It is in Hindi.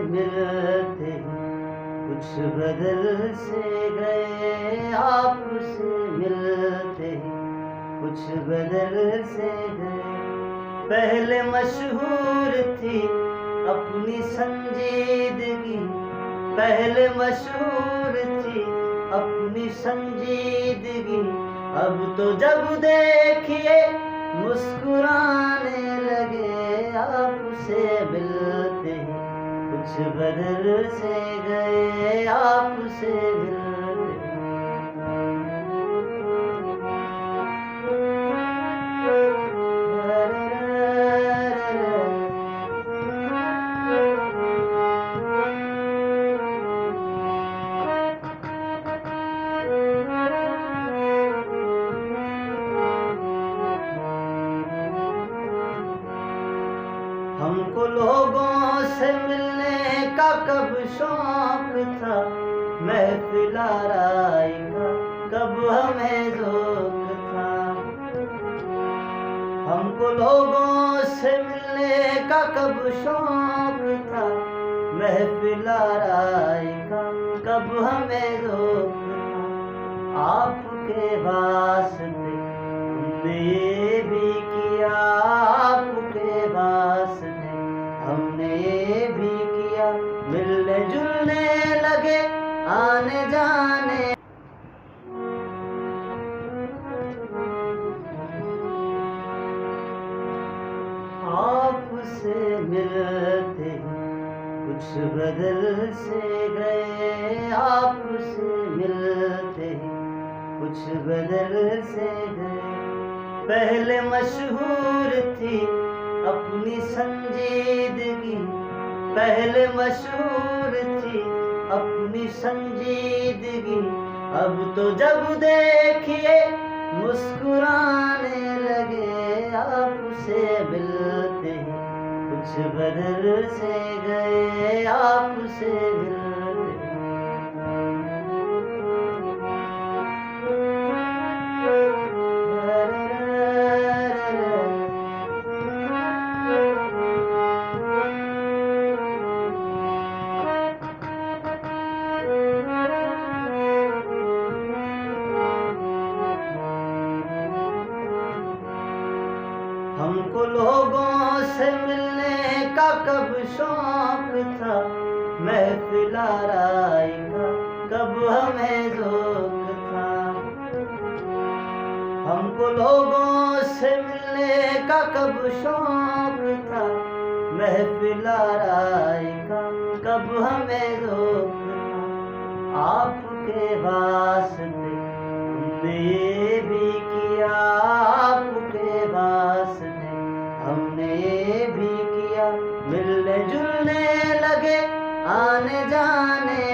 मिलते कुछ बदल से गए, आपसे मिलते कुछ बदल से गए। पहले मशहूर थी अपनी संजीदगी, पहले मशहूर थी अपनी संजीदगी, अब तो जब देखिए मुस्कुराने लगे। आपसे मिलते कुछ बदल से गए, आपसे मिलते। हमको लोगों से मिलने का कब शौक था, महफिल आराई का कब हमें ज़ौक़ था। हमको लोगों से मिलने का कब शौक था, महफिल आराई का कब हमें ज़ौक़ था। आपके वास्ते हमने ये भी किया, आपके वास्ते हमने ये भी किया। मिलने जुलने लगे आने जाने, आपसे मिलते कुछ बदल से गए, आपसे मिलते कुछ बदल से गए। पहले मशहूर थी अपनी संजीदगी, पहले मशहूर थी अपनी संजीदगी, अब तो जब देखिए मुस्कुराने लगे। आपसे मिलते कुछ बदल से गए, आपसे मिलते। हमको लोगों से मिलने का कब शौक था, महफिल आराई का कब हमें ज़ौक़ था। हमको लोगों से मिलने का कब शौक था, महफिल आराई का कब हमें ज़ौक़ था। आपके वास्ते हमने ये भी किया, आपके वास्ते हमने ये भी किया। मिलने जुलने लगे आने जाने।